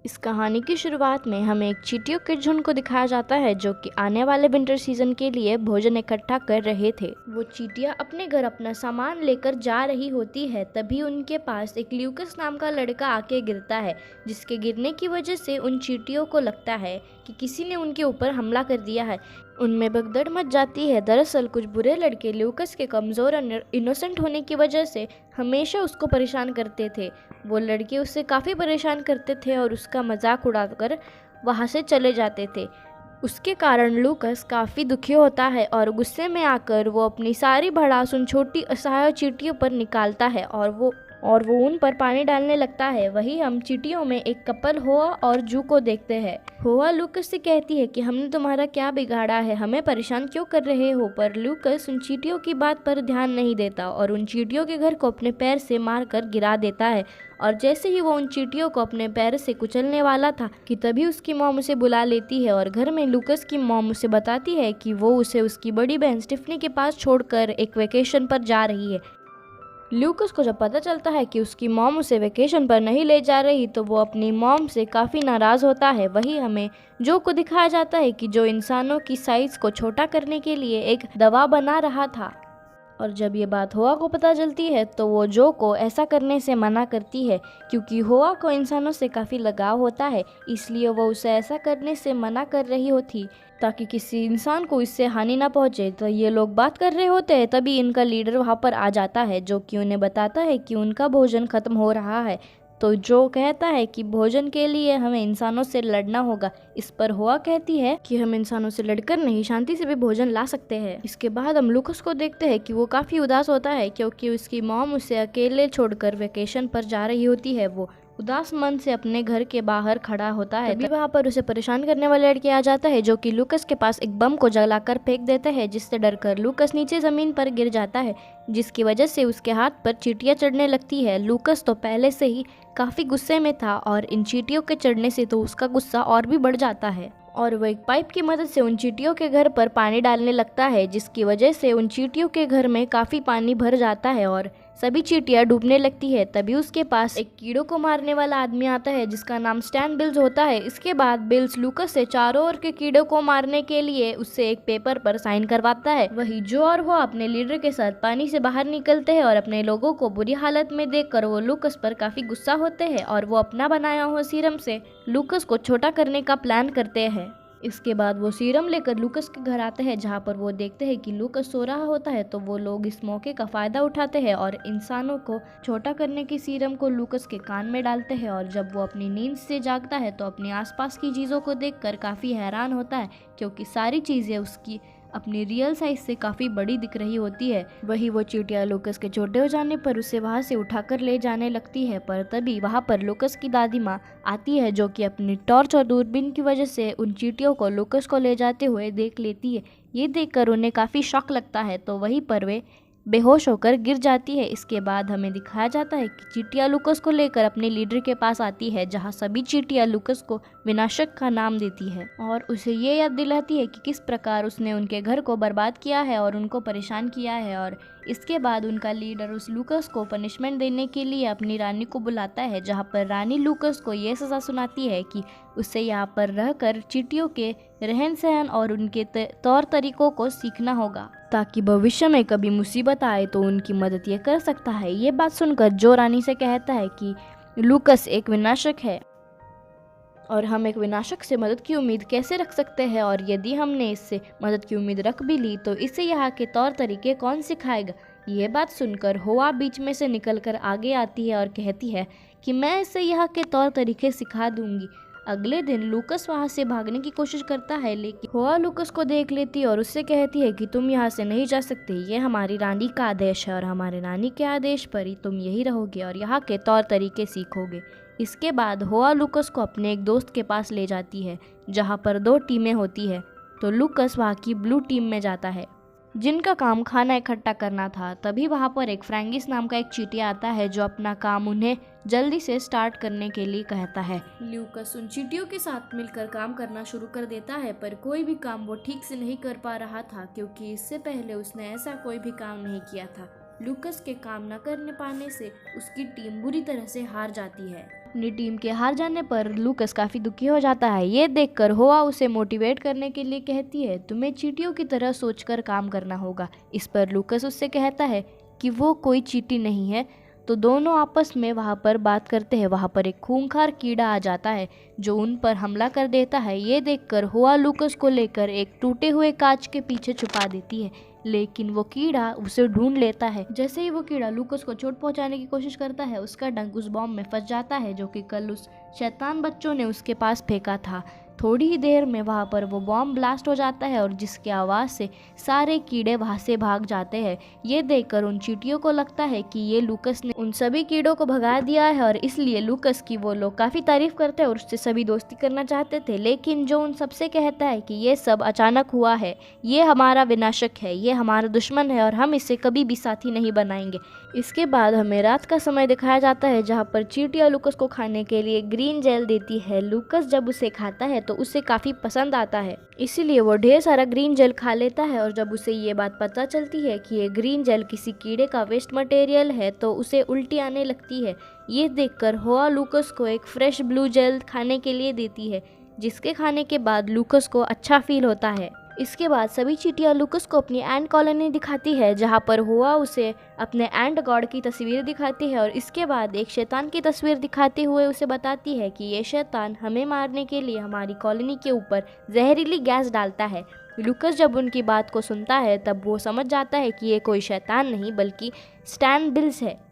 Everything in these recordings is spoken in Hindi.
इस कहानी की शुरुआत में हमें एक चींटियों के झुंड को दिखाया जाता है जो कि आने वाले विंटर सीजन के लिए भोजन इकट्ठा कर रहे थे। वो चींटियां अपने घर अपना सामान लेकर जा रही होती है, तभी उनके पास एक ल्यूकस नाम का लड़का आके गिरता है, जिसके गिरने की वजह से उन चींटियों को लगता है कि किसी ने उनके ऊपर हमला कर दिया है। उनमें भगदड़ मच जाती है। दरअसल कुछ बुरे लड़के ल्यूकस के कमज़ोर और इनोसेंट होने की वजह से हमेशा उसको परेशान करते थे। वो लड़के उससे काफ़ी परेशान करते थे और उसका मजाक उड़ाकर वहाँ से चले जाते थे। उसके कारण लूकस काफ़ी दुखी होता है और गुस्से में आकर वो अपनी सारी भड़ास उन छोटी असहाय चींटियों पर निकालता है और वो उन पर पानी डालने लगता है। वही हम चींटियों में एक कपल होआ और जू को देखते हैं। होआ लूकस से कहती है कि हमने तुम्हारा क्या बिगाड़ा है, हमें परेशान क्यों कर रहे हो, पर लूकस उन चींटियों की बात पर ध्यान नहीं देता और उन चींटियों के घर को अपने पैर से मारकर गिरा देता है। और जैसे ही वो उन चींटियों को अपने पैर से कुचलने वाला था कि तभी उसकी मॉम उसे बुला लेती है और घर में लूकस की मॉम उसे बताती है कि वो उसे उसकी बड़ी बहन स्टिफनी के पास छोड़कर एक वेकेशन पर जा रही है। लूकस को जब पता चलता है कि उसकी मॉम उसे वेकेशन पर नहीं ले जा रही तो वो अपनी मॉम से काफ़ी नाराज़ होता है। वही हमें जो को दिखाया जाता है कि जो इंसानों की साइज़ को छोटा करने के लिए एक दवा बना रहा था, और जब ये बात होआ को पता चलती है तो वो जो को ऐसा करने से मना करती है, क्योंकि होआ को इंसानों से काफ़ी लगाव होता है, इसलिए वो उसे ऐसा करने से मना कर रही होती ताकि किसी इंसान को इससे हानि ना पहुंचे। तो ये लोग बात कर रहे होते हैं, तभी इनका लीडर वहाँ पर आ जाता है जो कि उन्हें बताता है कि उनका भोजन खत्म हो रहा है। तो जो कहता है कि भोजन के लिए हमें इंसानों से लड़ना होगा। इस पर हुआ कहती है कि हम इंसानों से लड़कर नहीं, शांति से भी भोजन ला सकते हैं। इसके बाद हम लूकस को देखते हैं कि वो काफ़ी उदास होता है क्योंकि उसकी मॉम उसे अकेले छोड़कर वेकेशन पर जा रही होती है। वो उदास मन से अपने घर के बाहर खड़ा होता है। तभी वहाँ पर उसे परेशान करने वाले लड़के आ जाता है जो कि लूकस के पास एक बम को जलाकर फेंक देता है, जिससे डरकर लूकस नीचे ज़मीन पर गिर जाता है, जिसकी वजह से उसके हाथ पर चींटियाँ चढ़ने लगती है। लूकस तो पहले से ही काफ़ी गुस्से में था और इन चींटियों के चढ़ने से तो उसका गुस्सा और भी बढ़ जाता है और वो एक पाइप की मदद से उन चींटियों के घर पर पानी डालने लगता है, जिसकी वजह से उन चींटियों के घर में काफ़ी पानी भर जाता है और सभी चींटियां डूबने लगती है। तभी उसके पास एक कीड़ों को मारने वाला आदमी आता है जिसका नाम स्टैन बिल्स होता है। इसके बाद बिल्स लूकस से चारों ओर के कीड़ों को मारने के लिए उससे एक पेपर पर साइन करवाता है। वही जो और वो अपने लीडर के साथ पानी से बाहर निकलते हैं और अपने लोगों को बुरी हालत में देखकर वो लूकस पर काफ़ी गुस्सा होते हैं और वो अपना बनाया हुआ सीरम से लूकस को छोटा करने का प्लान करते हैं। इसके बाद वो सीरम लेकर लूकस के घर आते हैं, जहाँ पर वो देखते हैं कि लूकस सो रहा होता है। तो वो लोग इस मौके का फ़ायदा उठाते हैं और इंसानों को छोटा करने की सीरम को लूकस के कान में डालते हैं और जब वो अपनी नींद से जागता है तो अपनी आसपास की चीज़ों को देखकर काफ़ी हैरान होता है, क्योंकि सारी चीज़ें उसकी अपनी रियल साइज से काफ़ी बड़ी दिख रही होती है। वही वो चींटियां लूकस के छोटे हो जाने पर उसे वहाँ से उठाकर ले जाने लगती है, पर तभी वहाँ पर लूकस की दादी माँ आती है जो कि अपनी टॉर्च और दूरबीन की वजह से उन चींटियों को लूकस को ले जाते हुए देख लेती है। ये देखकर उन्हें काफ़ी शौक लगता है, तो वहीं पर वे बेहोश होकर गिर जाती है। इसके बाद हमें दिखाया जाता है कि चींटियां लूकस को लेकर अपने लीडर के पास आती है, जहां सभी चींटियां लूकस को विनाशक का नाम देती है और उसे ये याद दिलाती है कि किस प्रकार उसने उनके घर को बर्बाद किया है और उनको परेशान किया है। और इसके बाद उनका लीडर उस लूकस को पनिशमेंट देने के लिए अपनी रानी को बुलाता है, जहाँ पर रानी लूकस को ये सज़ा सुनाती है कि उसे यहाँ पर रहकर चींटियों के रहन सहन और उनके तौर तरीकों को सीखना होगा, ताकि भविष्य में कभी मुसीबत आए तो उनकी मदद ये कर सकता है। ये बात सुनकर जो रानी से कहता है कि लूकस एक विनाशक है और हम एक विनाशक से मदद की उम्मीद कैसे रख सकते हैं, और यदि हमने इससे मदद की उम्मीद रख भी ली तो इसे यहाँ के तौर तरीके कौन सिखाएगा। ये बात सुनकर होआ बीच में से निकलकर आगे आती है और कहती है कि मैं इसे यहाँ के तौर तरीके सिखा दूंगी। अगले दिन लूकस वहाँ से भागने की कोशिश करता है, लेकिन होआ लूकस को देख लेती है और उससे कहती है कि तुम यहाँ से नहीं जा सकते, ये हमारी रानी का आदेश है और हमारे रानी के आदेश पर ही तुम यही रहोगे और यहाँ के तौर तरीके सीखोगे। इसके बाद होआ लूकस को अपने एक दोस्त के पास ले जाती है, जहाँ पर 2 टीमें होती है। तो लूकस वहाँ की ब्लू टीम में जाता है, जिनका काम खाना इकट्ठा करना था। तभी वहाँ पर एक फ्रैंगिस नाम का एक चींटिया आता है जो अपना काम उन्हें जल्दी से स्टार्ट करने के लिए कहता है। लूकस उन चींटियों के साथ मिलकर काम करना शुरू कर देता है, पर कोई भी काम वो ठीक से नहीं कर पा रहा था, क्योंकि इससे पहले उसने ऐसा कोई भी काम नहीं किया था। लूकस के काम न करने पाने से उसकी टीम बुरी तरह से हार जाती है। अपनी टीम के हार जाने पर लूकस काफ़ी दुखी हो जाता है। ये देखकर होआ उसे मोटिवेट करने के लिए कहती है, तुम्हें चींटियों की तरह सोचकर काम करना होगा। इस पर लूकस उससे कहता है कि वो कोई चींटी नहीं है। तो दोनों आपस में वहाँ पर बात करते हैं। वहाँ पर एक खूंखार कीड़ा आ जाता है जो उन पर हमला कर देता है। ये देखकर होआ लूकस को लेकर एक टूटे हुए कांच के पीछे छुपा देती है, लेकिन वो कीड़ा उसे ढूंढ लेता है। जैसे ही वो कीड़ा लूकस को चोट पहुंचाने की कोशिश करता है, उसका डंक उस बॉम्ब में फंस जाता है जो कि कल उस शैतान बच्चों ने उसके पास फेंका था। थोड़ी ही देर में वहाँ पर वो बॉम्ब ब्लास्ट हो जाता है और जिसके आवाज़ से सारे कीड़े वहाँ से भाग जाते हैं। ये देखकर उन चींटियों को लगता है कि ये लूकस ने उन सभी कीड़ों को भगा दिया है और इसलिए लूकस की वो लोग काफ़ी तारीफ करते हैं और उससे सभी दोस्ती करना चाहते थे। लेकिन जो उन सबसे कहता है कि ये सब अचानक हुआ है, ये हमारा विनाशक है, ये हमारा दुश्मन है और हम इसे कभी भी साथी नहीं बनाएंगे। इसके बाद हमें रात का समय दिखाया जाता है जहाँ पर चींटियाँ लूकस को खाने के लिए ग्रीन जेल देती है। लूकस जब उसे खाता है तो उसे काफ़ी पसंद आता है, इसीलिए वो ढेर सारा ग्रीन जेल खा लेता है। और जब उसे ये बात पता चलती है कि ये ग्रीन जेल किसी कीड़े का वेस्ट मटेरियल है तो उसे उल्टी आने लगती है। ये देखकर होआ लूकस को एक फ्रेश ब्लू जेल खाने के लिए देती है, जिसके खाने के बाद लूकस को अच्छा फील होता है। इसके बाद सभी चींटियाँ लूकस को अपनी एंट कॉलोनी दिखाती है जहाँ पर होआ उसे अपने एंट गॉड की तस्वीर दिखाती है और इसके बाद एक शैतान की तस्वीर दिखाते हुए उसे बताती है कि ये शैतान हमें मारने के लिए हमारी कॉलोनी के ऊपर जहरीली गैस डालता है। लूकस जब उनकी बात को सुनता है तब वो समझ जाता है कि ये कोई शैतान नहीं बल्कि स्टैन बिल्स है।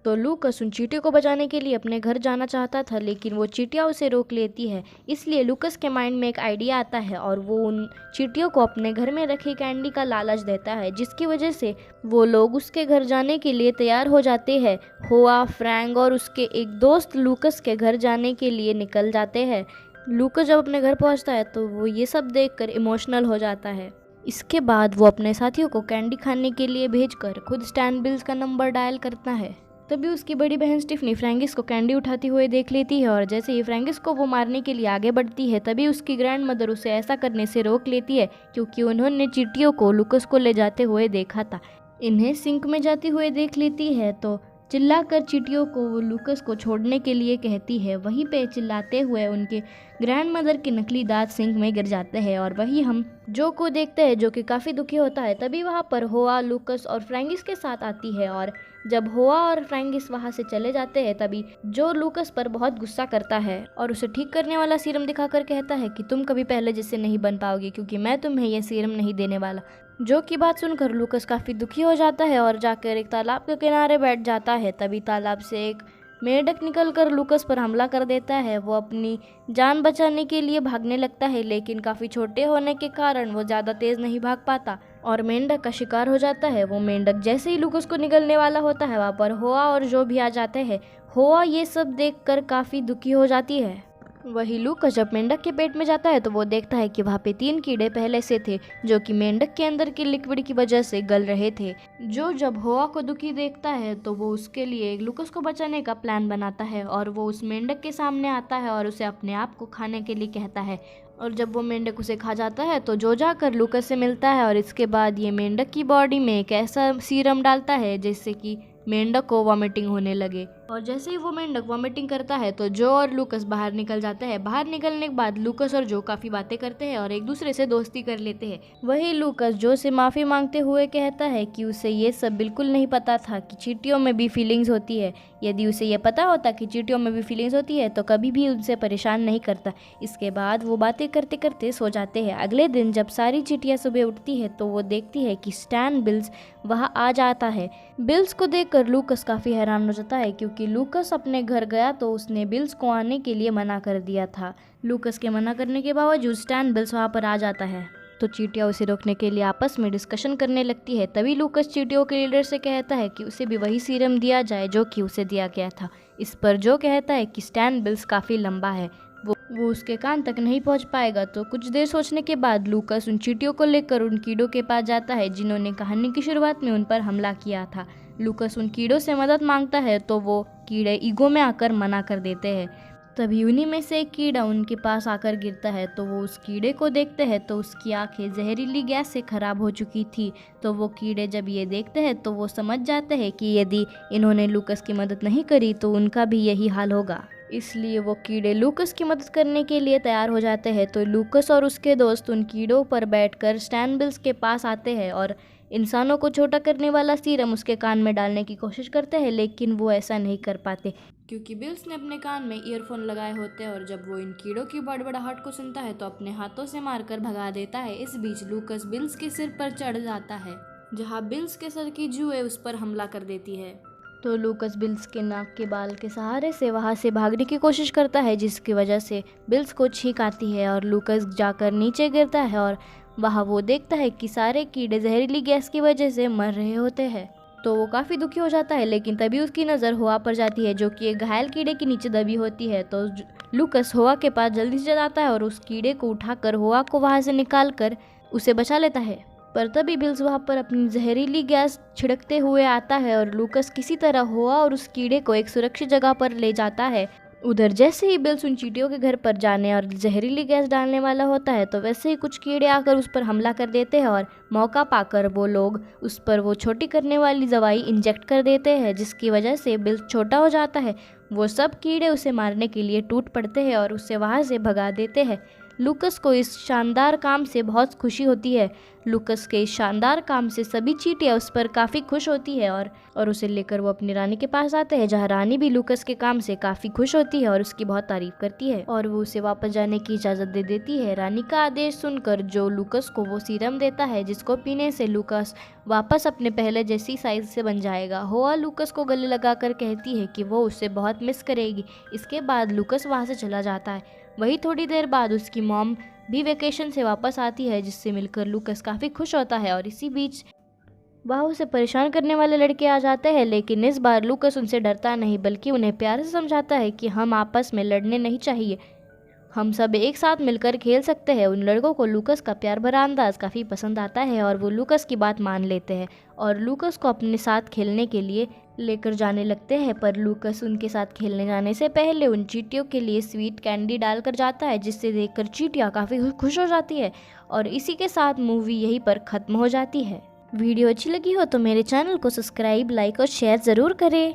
तो लूकस उन चींटियों को बचाने के लिए अपने घर जाना चाहता था, लेकिन वो चींटियाँ उसे रोक लेती है। इसलिए लूकस के माइंड में एक आइडिया आता है और वो उन चींटियों को अपने घर में रखी कैंडी का लालच देता है, जिसकी वजह से वो लोग उसके घर जाने के लिए तैयार हो जाते हैं। होआ, फ्रैंक और उसके एक दोस्त लूकस के घर जाने के लिए निकल जाते हैं। लूकस जब अपने घर पहुँचता है तो वो ये सब देखकर इमोशनल हो जाता है। इसके बाद वो अपने साथियों को कैंडी खाने के लिए भेजकर खुद स्टैन बिल्स का नंबर डायल करता है। तभी उसकी बड़ी बहन स्टिफनी फ्रैंकिस को कैंडी उठाती हुए देख लेती है और जैसे ही फ्रैंकिस को वो मारने के लिए आगे बढ़ती है तभी उसकी ग्रैंड मदर उसे ऐसा करने से रोक लेती है, क्योंकि उन्होंने चींटियों को लूकस को ले जाते हुए देखा था। इन्हें सिंक में जाती हुए देख लेती है तो चिल्लाकर चींटियों को वो लूकस को छोड़ने के लिए कहती है। वहीं पे चिल्लाते हुए उनके ग्रैंड मदर के नकली दांत सिंक में गिर जाते हैं और वही हम जो को देखते हैं जो कि काफ़ी दुखी होता है। तभी वहाँ पर होआ, लूकस और फ्रैंकिस के साथ आती है और जब होआ और फ्रैंकिस वहाँ से चले जाते हैं तभी जो लूकस पर बहुत गुस्सा करता है और उसे ठीक करने वाला सीरम दिखाकर कहता है कि तुम कभी पहले जैसे नहीं बन पाओगे क्योंकि मैं तुम्हें यह सीरम नहीं देने वाला। जो की बात सुनकर लूकस काफ़ी दुखी हो जाता है और जाकर एक तालाब के किनारे बैठ जाता है। तभी तालाब से एक मेंढक निकलकर लूकस पर हमला कर देता है। वो अपनी जान बचाने के लिए भागने लगता है, लेकिन काफ़ी छोटे होने के कारण वो ज़्यादा तेज़ नहीं भाग पाता और मेंढक का शिकार हो जाता है। वो मेंढक जैसे ही लूकस को निगलने वाला होता है वहाँ पर होआ और जो भी आ जाते हैं। होआ ये सब देखकर काफ़ी दुखी हो जाती है। वही लूकस जब मेंढक के पेट में जाता है तो वो देखता है कि वहाँ पे 3 कीड़े पहले से थे जो कि मेंढक के अंदर के लिक्विड की वजह से गल रहे थे। जो जब होआ को दुखी देखता है तो वो उसके लिए लूकस को बचाने का प्लान बनाता है और वो उस मेंढक के सामने आता है और उसे अपने आप को खाने के लिए कहता है। और जब वो मेंढक उसे खा जाता है तो जो जाकर लूकस से मिलता है और इसके बाद ये मेंढक की बॉडी में एक ऐसा सीरम डालता है जिससे कि मेंढक को वॉमिटिंग होने लगे। और जैसे ही वो मेंढक वॉमिटिंग करता है तो जो और लूकस बाहर निकल जाते हैं। बाहर निकलने के बाद लूकस और जो काफ़ी बातें करते हैं और एक दूसरे से दोस्ती कर लेते हैं। वही लूकस जो से माफ़ी मांगते हुए कहता है कि उसे ये सब बिल्कुल नहीं पता था कि चींटियों में भी फीलिंग्स होती है। यदि उसे ये पता होता कि चींटियों में भी फीलिंग्स होती है तो कभी भी उनसे परेशान नहीं करता। इसके बाद वो बातें करते करते सो जाते हैं। अगले दिन जब सारी चींटियाँ सुबह उठती है तो वो देखती है कि स्टैन बिल्स वहाँ आ जाता है। बिल्स को देखकर लूकस काफ़ी हैरान हो जाता है, क्योंकि लूकस अपने घर गया तो उसने बिल्स को आने के लिए मना कर दिया था। लूकस के मना करने के बावजूद स्टैन बिल्स वहाँ पर आ जाता है तो चींटियाँ उसे रोकने के लिए आपस में डिस्कशन करने लगती है। तभी लूकस चींटियों के लीडर से कहता है कि उसे भी वही सीरम दिया जाए जो कि उसे दिया गया था। इस पर जो कहता है कि स्टैन बिल्स काफ़ी लंबा है, वो उसके कान तक नहीं पहुंच पाएगा। तो कुछ देर सोचने के बाद लूकस उन चींटियों को लेकर उन कीड़ों के पास जाता है जिन्होंने कहानी की शुरुआत में उन पर हमला किया था। लूकस उन कीड़ों से मदद मांगता है तो वो कीड़े ईगो में आकर मना कर देते हैं। तभी उन्हीं में से एक कीड़ा उनके पास आकर गिरता है, तो वो उस कीड़े को देखते हैं तो उसकी आंखें जहरीली गैस से खराब हो चुकी थी। तो वो कीड़े जब ये देखते हैं तो वो समझ जाते हैं कि यदि इन्होंने लूकस की मदद नहीं करी तो उनका भी यही हाल होगा। इसलिए वो कीड़े लूकस की मदद करने के लिए तैयार हो जाते हैं। तो लूकस और उसके दोस्त उन कीड़ों पर बैठकर स्टैन बिल्स के पास आते हैं और इंसानों को छोटा करने वाला सीरम उसके कान में डालने की कोशिश करते हैं, लेकिन वो ऐसा नहीं कर पाते क्योंकि बिल्स ने अपने कान में ईयरफोन लगाए होते हैं और जब वो इन कीड़ों की बड़बड़ाहट को सुनता है तो अपने हाथों से मारकर भगा देता है। इस बीच लूकस बिल्स के सिर पर चढ़ जाता है, जहाँ बिल्स के सर की जुएं उस पर हमला कर देती है। तो लूकस बिल्स के नाक के बाल के सहारे से वहाँ से भागने की कोशिश करता है, जिसकी वजह से बिल्स को छींक आती है और लूकस जाकर नीचे गिरता है और वहाँ वो देखता है कि सारे कीड़े जहरीली गैस की वजह से मर रहे होते हैं। तो वो काफ़ी दुखी हो जाता है, लेकिन तभी उसकी नज़र हुआ पर जाती है जो कि एक घायल कीड़े के नीचे दबी होती है। तो लूकस हुआ के पास जल्दी से जाता है और उस कीड़े को उठाकर हुआ को वहाँ से निकाल कर उसे बचा लेता है। पर तभी बिल्स वहाँ पर अपनी जहरीली गैस छिड़कते हुए आता है और लूकस किसी तरह हुआ और उस कीड़े को एक सुरक्षित जगह पर ले जाता है। उधर जैसे ही बिल्स उन चींटियों के घर पर जाने और जहरीली गैस डालने वाला होता है तो वैसे ही कुछ कीड़े आकर उस पर हमला कर देते हैं और मौका पाकर वो लोग उस पर वो छोटी करने वाली दवाई इंजेक्ट कर देते हैं, जिसकी वजह से बिल्स छोटा हो जाता है। वो सब कीड़े उसे मारने के लिए टूट पड़ते हैं और उसे वहाँ से भगा देते हैं। लूकस को इस शानदार काम से बहुत खुशी होती है। लूकस के इस शानदार काम से सभी चींटियां उस पर काफ़ी खुश होती है और उसे लेकर वो अपनी रानी के पास आते हैं, जहाँ रानी भी लूकस के काम से काफ़ी खुश होती है और उसकी बहुत तारीफ करती है और वो उसे वापस जाने की इजाज़त दे देती है। रानी का आदेश सुनकर जो लूकस को वो सीरम देता है जिसको पीने से लूकस वापस अपने पहले जैसी साइज से बन जाएगा। होआ लूकस को गले लगाकर कहती है कि वो उसे बहुत मिस करेगी। इसके बाद लूकस वहाँ से चला जाता है। वही थोड़ी देर बाद उसकी मॉम भी वेकेशन से वापस आती है, जिससे मिलकर लूकस काफ़ी खुश होता है और इसी बीच वह उसे परेशान करने वाले लड़के आ जाते हैं, लेकिन इस बार लूकस उनसे डरता नहीं बल्कि उन्हें प्यार से समझाता है कि हम आपस में लड़ने नहीं चाहिए, हम सब एक साथ मिलकर खेल सकते हैं। उन लड़कों को लूकस का प्यार भरा अंदाज काफ़ी पसंद आता है और वो लूकस की बात मान लेते हैं और लूकस को अपने साथ खेलने के लिए लेकर जाने लगते हैं। पर लूकस उनके साथ खेलने जाने से पहले उन चींटियों के लिए स्वीट कैंडी डालकर जाता है, जिससे देखकर चींटियाँ काफ़ी खुश हो जाती है और इसी के साथ मूवी यहीं पर ख़त्म हो जाती है। वीडियो अच्छी लगी हो तो मेरे चैनल को सब्सक्राइब, लाइक और शेयर ज़रूर करें।